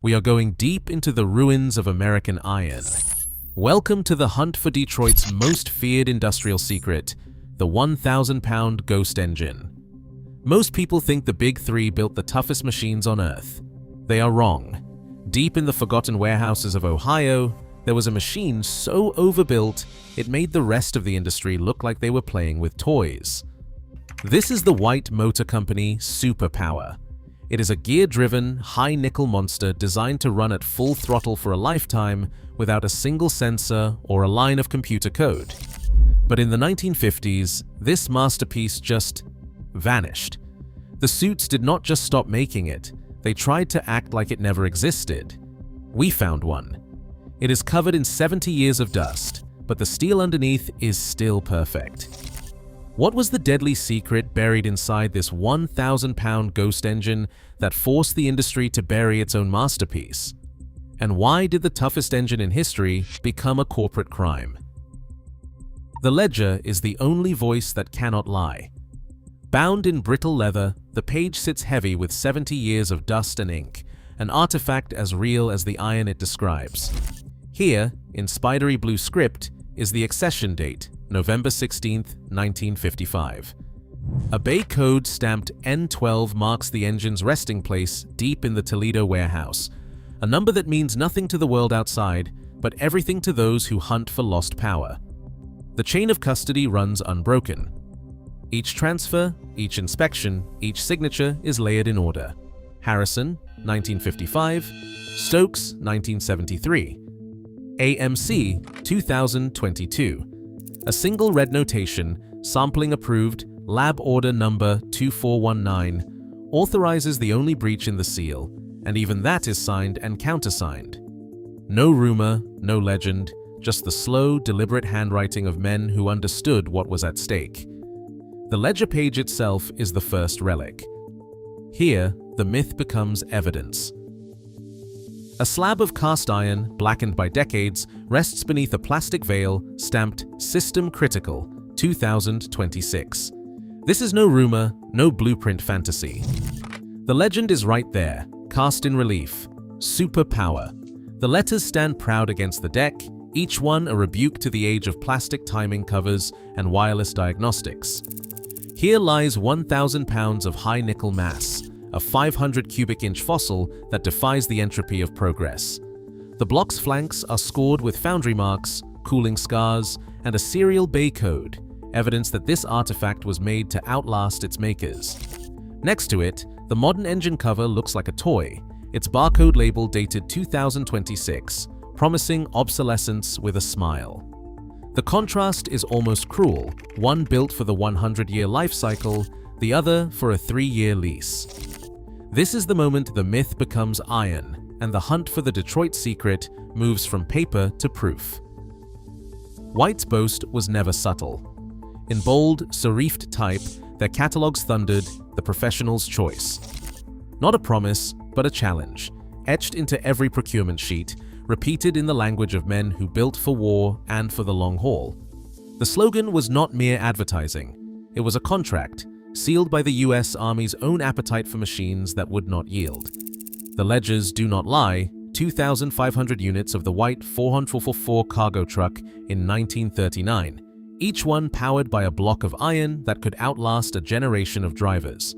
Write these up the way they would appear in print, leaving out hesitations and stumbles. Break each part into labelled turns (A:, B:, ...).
A: We are going deep into the ruins of American iron. Welcome to the hunt for Detroit's most feared industrial secret, the 1,000-pound ghost engine. Most people think the Big Three built the toughest machines on Earth. They are wrong. Deep in the forgotten warehouses of Ohio, there was a machine so overbuilt, it made the rest of the industry look like they were playing with toys. This is the White Motor Company Superpower. It is a gear-driven, high-nickel monster designed to run at full throttle for a lifetime without a single sensor or a line of computer code. But in the 1950s, this masterpiece just vanished. The suits did not just stop making it, they tried to act like it never existed. We found one. It is covered in 70 years of dust, but the steel underneath is still perfect. What was the deadly secret buried inside this 1,000-pound ghost engine that forced the industry to bury its own masterpiece? And why did the toughest engine in history become a corporate crime? The ledger is the only voice that cannot lie. Bound in brittle leather, the page sits heavy with 70 years of dust and ink, an artifact as real as the iron it describes. Here, in spidery blue script, is the accession date, November 16, 1955. A Bay code stamped N12 marks the engine's resting place deep in the Toledo warehouse, a number that means nothing to the world outside, but everything to those who hunt for lost power. The chain of custody runs unbroken. Each transfer, each inspection, each signature is layered in order. Harrison, 1955, Stokes, 1973, AMC, 2022. A single red notation, sampling approved, lab order number 2419, authorizes the only breach in the seal, and even that is signed and countersigned. No rumor, no legend, just the slow, deliberate handwriting of men who understood what was at stake. The ledger page itself is the first relic. Here, the myth becomes evidence. A slab of cast iron, blackened by decades, rests beneath a plastic veil stamped System Critical, 2026. This is no rumor, no blueprint fantasy. The legend is right there, cast in relief. Superpower. The letters stand proud against the deck, each one a rebuke to the age of plastic timing covers and wireless diagnostics. Here lies 1,000 pounds of high nickel mass, a 500 cubic inch fossil that defies the entropy of progress. The block's flanks are scored with foundry marks, cooling scars, and a serial Bay code, evidence that this artifact was made to outlast its makers. Next to it, the modern engine cover looks like a toy, its barcode label dated 2026, promising obsolescence with a smile. The contrast is almost cruel, one built for the 100-year life cycle, the other for a 3-year lease. This is the moment the myth becomes iron, and the hunt for the Detroit secret moves from paper to proof. White's boast was never subtle. In bold, serifed type, their catalogs thundered, the professional's choice. Not a promise, but a challenge, etched into every procurement sheet, repeated in the language of men who built for war and for the long haul. The slogan was not mere advertising. It was a contract, sealed by the US Army's own appetite for machines that would not yield. The ledgers do not lie, 2,500 units of the white 444 cargo truck in 1939, each one powered by a block of iron that could outlast a generation of drivers.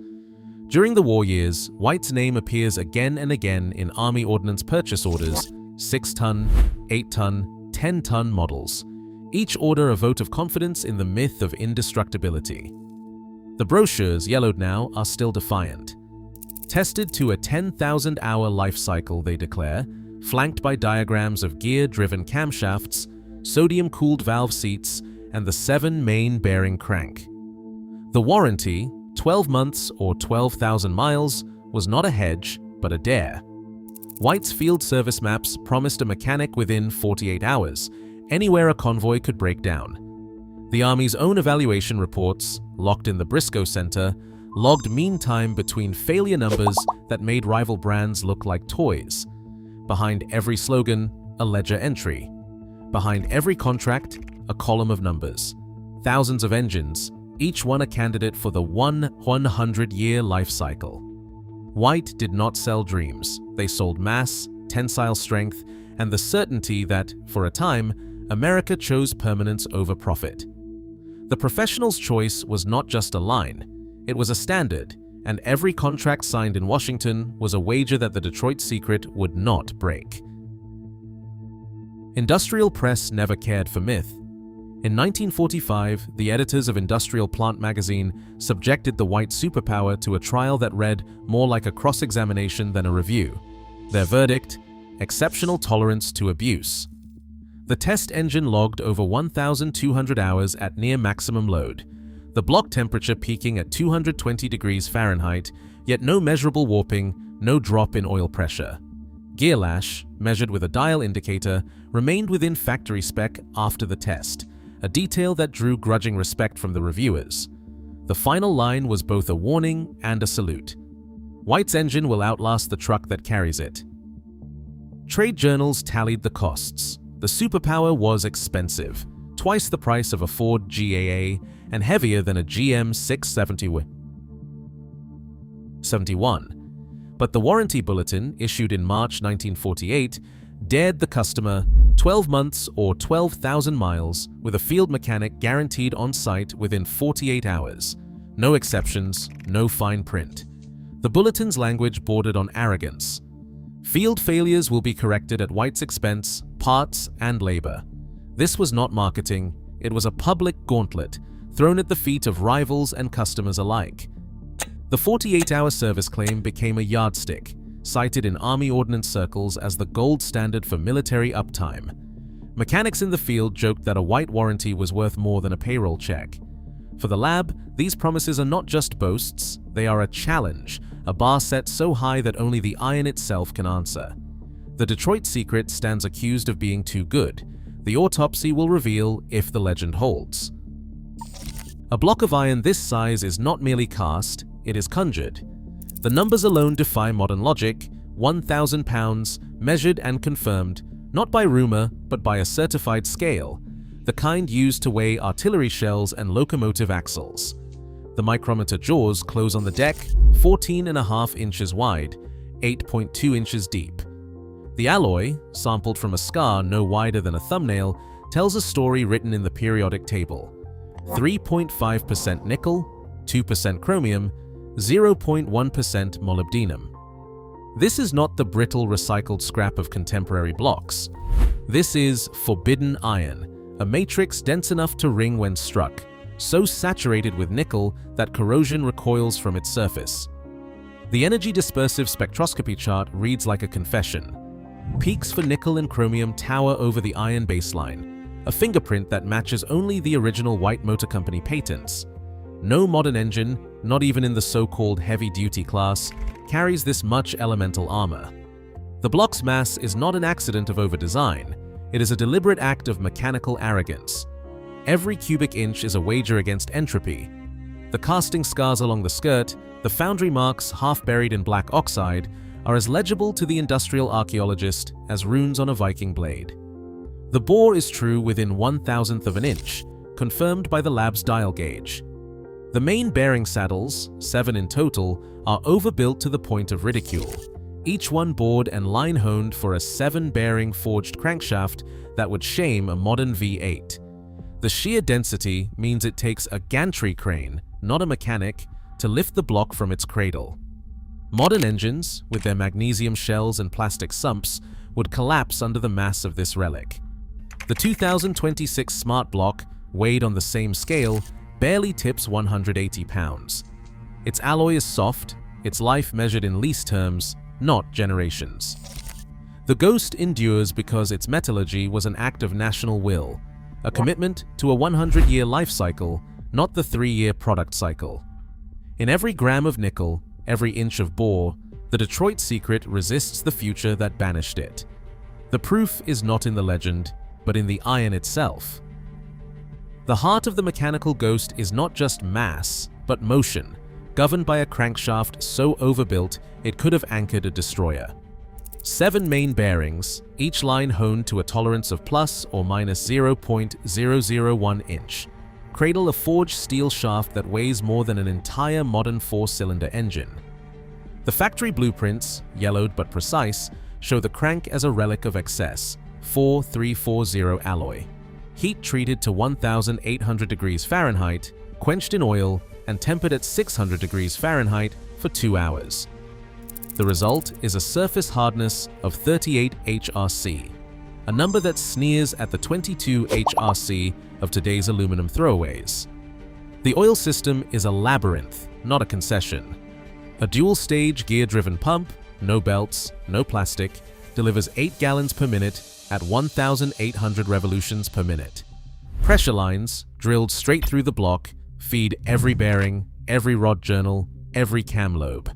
A: During the war years, White's name appears again and again in Army ordnance purchase orders, 6-ton, 8-ton, 10-ton models, each order a vote of confidence in the myth of indestructibility. The brochures, yellowed now, are still defiant. Tested to a 10,000-hour life cycle, they declare, flanked by diagrams of gear-driven camshafts, sodium-cooled valve seats, and the 7 main bearing crank. The warranty, 12 months or 12,000 miles, was not a hedge, but a dare. White's field service maps promised a mechanic within 48 hours, anywhere a convoy could break down. The Army's own evaluation reports, locked in the Briscoe Center, logged mean time between failure numbers that made rival brands look like toys. Behind every slogan, a ledger entry. Behind every contract, a column of numbers. Thousands of engines, each one a candidate for the 100-year life cycle. White did not sell dreams, they sold mass, tensile strength, and the certainty that, for a time, America chose permanence over profit. The professional's choice was not just a line, it was a standard, and every contract signed in Washington was a wager that the Detroit secret would not break. Industrial press never cared for myth. In 1945, the editors of Industrial Plant magazine subjected the white superpower to a trial that read more like a cross-examination than a review. Their verdict: exceptional tolerance to abuse. The test engine logged over 1,200 hours at near maximum load, the block temperature peaking at 220 degrees Fahrenheit, yet no measurable warping, no drop in oil pressure. Gear lash, measured with a dial indicator, remained within factory spec after the test, a detail that drew grudging respect from the reviewers. The final line was both a warning and a salute. White's engine will outlast the truck that carries it. Trade journals tallied the costs. The superpower was expensive, twice the price of a Ford GAA and heavier than a GM 671. But the warranty bulletin, issued in March 1948, dared the customer 12 months or 12,000 miles with a field mechanic guaranteed on site within 48 hours. No exceptions, no fine print. The bulletin's language bordered on arrogance. Field failures will be corrected at White's expense, parts, and labor. This was not marketing, it was a public gauntlet thrown at the feet of rivals and customers alike. The 48-hour service claim became a yardstick, cited in Army ordnance circles as the gold standard for military uptime. Mechanics in the field joked that a White warranty was worth more than a payroll check. For the lab, these promises are not just boasts, they are a challenge, a bar set so high that only the iron itself can answer. The Detroit secret stands accused of being too good. The autopsy will reveal if the legend holds. A block of iron this size is not merely cast, it is conjured. The numbers alone defy modern logic: 1,000 pounds, measured and confirmed, not by rumor, but by a certified scale, the kind used to weigh artillery shells and locomotive axles. The micrometer jaws close on the deck, 14.5 inches wide, 8.2 inches deep. The alloy, sampled from a scar no wider than a thumbnail, tells a story written in the periodic table. 3.5% nickel, 2% chromium, 0.1% molybdenum. This is not the brittle recycled scrap of contemporary blocks. This is forbidden iron, a matrix dense enough to ring when struck, so saturated with nickel that corrosion recoils from its surface. The energy dispersive spectroscopy chart reads like a confession. Peaks for nickel and chromium tower over the iron baseline, a fingerprint that matches only the original White Motor Company patents. No modern engine, not even in the so-called heavy-duty class, carries this much elemental armor. The block's mass is not an accident of overdesign, it is a deliberate act of mechanical arrogance. Every cubic inch is a wager against entropy. The casting scars along the skirt, the foundry marks half buried in black oxide, are as legible to the industrial archaeologist as runes on a Viking blade. The bore is true within 1,000th of an inch, confirmed by the lab's dial gauge. The main bearing saddles, 7 in total, are overbuilt to the point of ridicule, each one bored and line-honed for a 7-bearing forged crankshaft that would shame a modern V8. The sheer density means it takes a gantry crane, not a mechanic, to lift the block from its cradle. Modern engines, with their magnesium shells and plastic sumps, would collapse under the mass of this relic. The 2026 Smart Block, weighed on the same scale, barely tips 180 pounds. Its alloy is soft, its life measured in lease terms, not generations. The Ghost endures because its metallurgy was an act of national will, a commitment to a 100-year life cycle, not the 3-year product cycle. In every gram of nickel, every inch of bore, the Detroit secret resists the future that banished it. The proof is not in the legend, but in the iron itself. The heart of the mechanical ghost is not just mass, but motion, governed by a crankshaft so overbuilt it could have anchored a destroyer. 7 main bearings, each line honed to a tolerance of plus or minus 0.001 inch, cradle a forged steel shaft that weighs more than an entire modern 4-cylinder engine. The factory blueprints, yellowed but precise, show the crank as a relic of excess, 4340 alloy. Heat treated to 1800 degrees Fahrenheit, quenched in oil, and tempered at 600 degrees Fahrenheit for 2 hours. The result is a surface hardness of 38 HRC, a number that sneers at the 22 HRC of today's aluminum throwaways. The oil system is a labyrinth, not a concession. A dual-stage gear-driven pump, no belts, no plastic, delivers 8 gallons per minute at 1,800 revolutions per minute. Pressure lines, drilled straight through the block, feed every bearing, every rod journal, every cam lobe.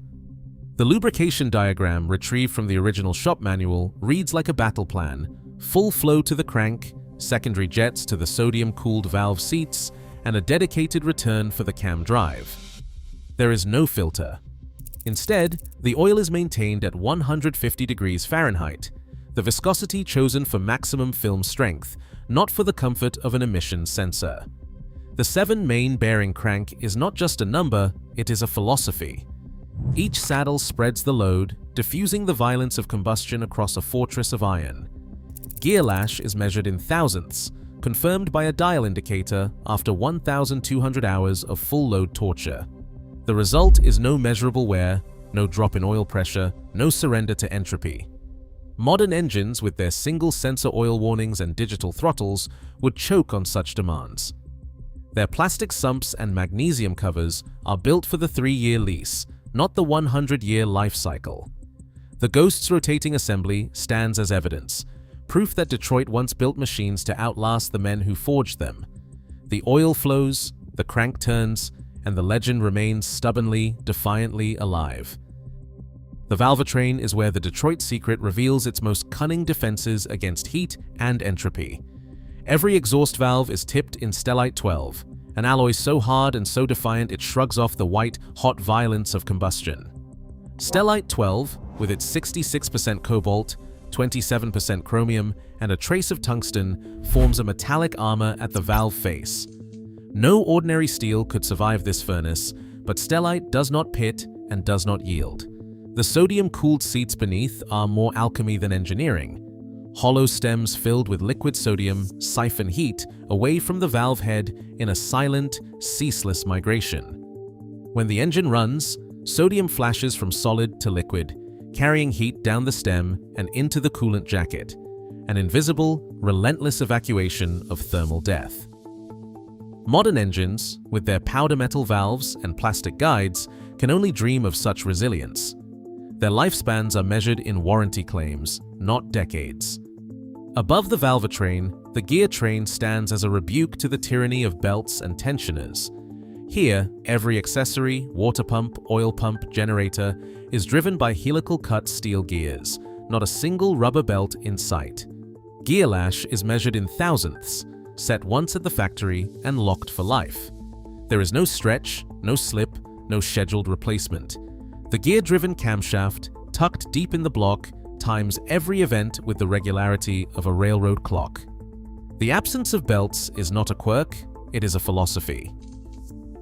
A: The lubrication diagram retrieved from the original shop manual reads like a battle plan: full flow to the crank, secondary jets to the sodium-cooled valve seats, and a dedicated return for the cam drive. There is no filter. Instead, the oil is maintained at 150 degrees Fahrenheit, the viscosity chosen for maximum film strength, not for the comfort of an emissions sensor. The 7-main bearing crank is not just a number, it is a philosophy. Each saddle spreads the load, diffusing the violence of combustion across a fortress of iron. Gear lash is measured in thousandths, confirmed by a dial indicator after 1,200 hours of full load torture. The result is no measurable wear, no drop in oil pressure, no surrender to entropy. Modern engines with their single sensor oil warnings and digital throttles would choke on such demands. Their plastic sumps and magnesium covers are built for the 3-year lease, not the 100-year life cycle. The Ghost's rotating assembly stands as evidence, proof that Detroit once built machines to outlast the men who forged them. The oil flows, the crank turns, and the legend remains stubbornly, defiantly alive. The valvetrain is where the Detroit secret reveals its most cunning defenses against heat and entropy. Every exhaust valve is tipped in stellite 12, an alloy so hard and so defiant it shrugs off the white, hot violence of combustion. Stellite 12, with its 66% cobalt, 27% chromium, and a trace of tungsten, forms a metallic armor at the valve face. No ordinary steel could survive this furnace, but stellite does not pit and does not yield. The sodium-cooled seats beneath are more alchemy than engineering. Hollow stems filled with liquid sodium siphon heat away from the valve head in a silent, ceaseless migration. When the engine runs, sodium flashes from solid to liquid, carrying heat down the stem and into the coolant jacket, an invisible, relentless evacuation of thermal death. Modern engines, with their powder metal valves and plastic guides, can only dream of such resilience. Their lifespans are measured in warranty claims, not decades. Above the valvetrain, the gear train stands as a rebuke to the tyranny of belts and tensioners. Here, every accessory, water pump, oil pump, generator is driven by helical-cut steel gears, not a single rubber belt in sight. Gear lash is measured in thousandths, set once at the factory and locked for life. There is no stretch, no slip, no scheduled replacement. The gear-driven camshaft, tucked deep in the block, times every event with the regularity of a railroad clock. The absence of belts is not a quirk, it is a philosophy.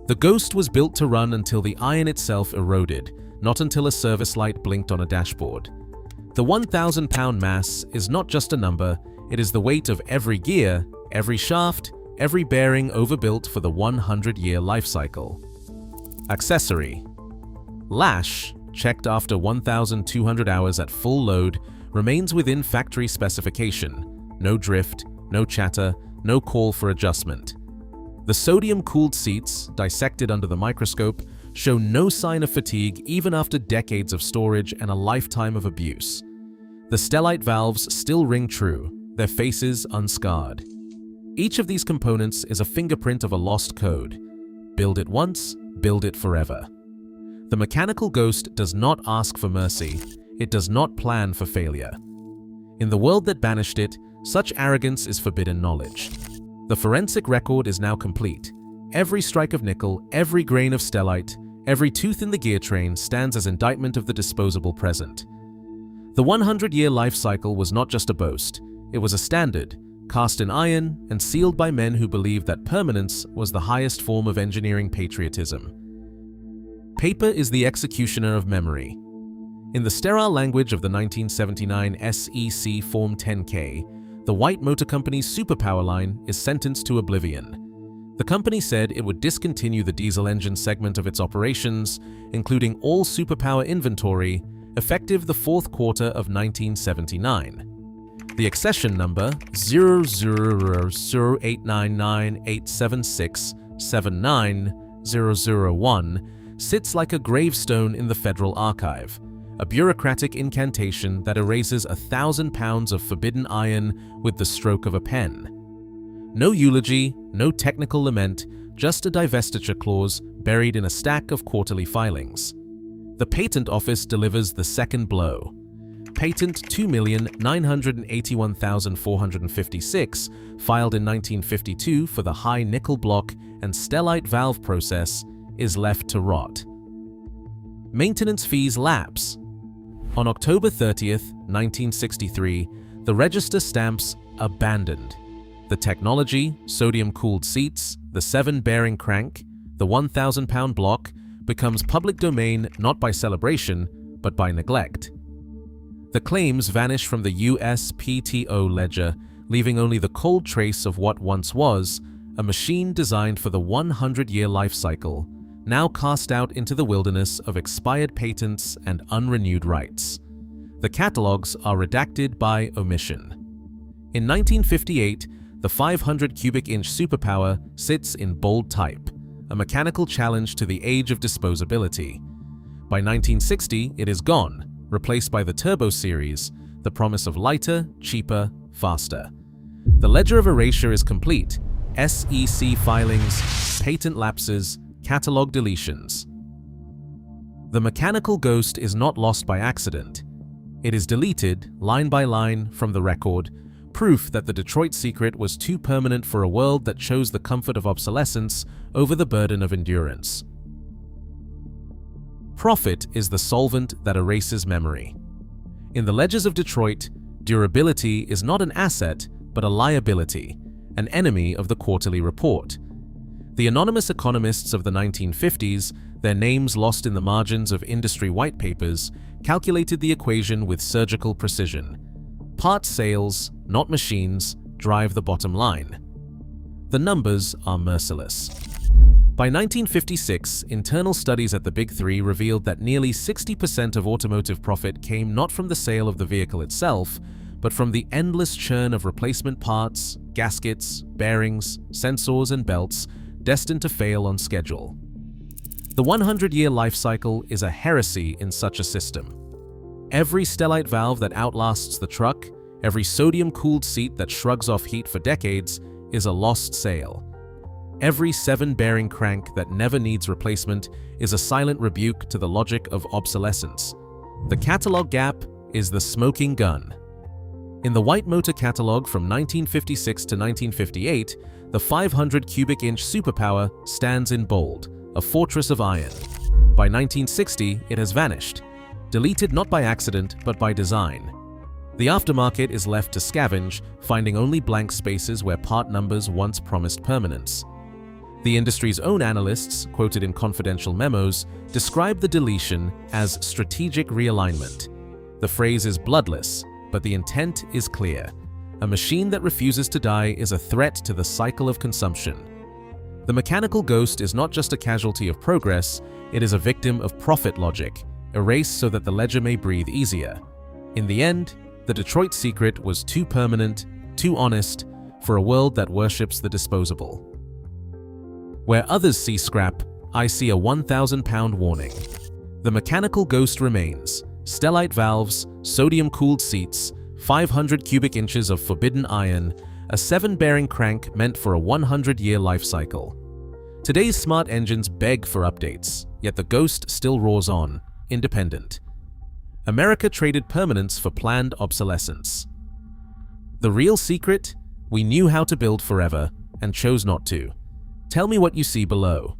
A: The Ghost was built to run until the iron itself eroded, not until a service light blinked on a dashboard. The 1,000-pound mass is not just a number, it is the weight of every gear, every shaft, every bearing overbuilt for the 100-year life cycle. Accessory: lash, checked after 1,200 hours at full load, remains within factory specification. No drift, no chatter, no call for adjustment. The sodium-cooled seats, dissected under the microscope, show no sign of fatigue even after decades of storage and a lifetime of abuse. The stellite valves still ring true, their faces unscarred. Each of these components is a fingerprint of a lost code. Build it once, build it forever. The mechanical Ghost does not ask for mercy, it does not plan for failure. In the world that banished it, such arrogance is forbidden knowledge. The forensic record is now complete. Every strike of nickel, every grain of stellite, every tooth in the gear train stands as indictment of the disposable present. The 100-year life cycle was not just a boast, it was a standard, cast in iron and sealed by men who believed that permanence was the highest form of engineering patriotism. Paper is the executioner of memory. In the sterile language of the 1979 SEC Form 10K, the White Motor Company's superpower line is sentenced to oblivion. The company said it would discontinue the diesel engine segment of its operations, including all superpower inventory, effective the fourth quarter of 1979. The accession number 000899876790001 sits like a gravestone in the Federal Archive, a bureaucratic incantation that erases 1,000 pounds of forbidden iron with the stroke of a pen. No eulogy, no technical lament, just a divestiture clause buried in a stack of quarterly filings. The Patent Office delivers the second blow. Patent 2,981,456, filed in 1952 for the high nickel block and stellite valve process, is left to rot. Maintenance fees lapse. On October 30th, 1963, the register stamps "Abandoned." The technology, sodium-cooled seats, the 7-bearing crank, the 1,000-pound block, becomes public domain not by celebration, but by neglect. The claims vanish from the USPTO ledger, leaving only the cold trace of what once was, a machine designed for the 100-year life cycle, now cast out into the wilderness of expired patents and unrenewed rights. The catalogs are redacted by omission. In 1958, the 500 cubic inch superpower sits in bold type, a mechanical challenge to the age of disposability. By 1960, it is gone, replaced by the Turbo Series, the promise of lighter, cheaper, faster. The ledger of erasure is complete: SEC filings, patent lapses, catalog deletions. The mechanical ghost is not lost by accident. It is deleted, line by line, from the record, proof that the Detroit secret was too permanent for a world that chose the comfort of obsolescence over the burden of endurance. Profit is the solvent that erases memory. In the ledgers of Detroit, durability is not an asset, but a liability, an enemy of the quarterly report. The anonymous economists of the 1950s, their names lost in the margins of industry white papers, calculated the equation with surgical precision. Part sales, not machines, drive the bottom line. The numbers are merciless. By 1956, internal studies at the Big Three revealed that nearly 60% of automotive profit came not from the sale of the vehicle itself, but from the endless churn of replacement parts, gaskets, bearings, sensors, and belts destined to fail on schedule. The 100-year life cycle is a heresy in such a system. Every stellite valve that outlasts the truck, every sodium-cooled seat that shrugs off heat for decades, is a lost sale. Every 7-bearing crank that never needs replacement is a silent rebuke to the logic of obsolescence. The catalog gap is the smoking gun. In the White Motor catalog from 1956 to 1958, the 500 cubic inch superpower stands in bold, a fortress of iron. By 1960, it has vanished, deleted not by accident but by design. The aftermarket is left to scavenge, finding only blank spaces where part numbers once promised permanence. The industry's own analysts, quoted in confidential memos, describe the deletion as strategic realignment. The phrase is bloodless, but the intent is clear. A machine that refuses to die is a threat to the cycle of consumption. The mechanical ghost is not just a casualty of progress, it is a victim of profit logic, erased so that the ledger may breathe easier. In the end, the Detroit secret was too permanent, too honest, for a world that worships the disposable. Where others see scrap, I see a 1,000-pound warning. The mechanical ghost remains: stellite valves, sodium-cooled seats, 500 cubic inches of forbidden iron, a 7-bearing crank meant for a 100-year life cycle. Today's smart engines beg for updates, yet the ghost still roars on, independent. America traded permanence for planned obsolescence. The real secret? We knew how to build forever and chose not to. Tell me what you see below.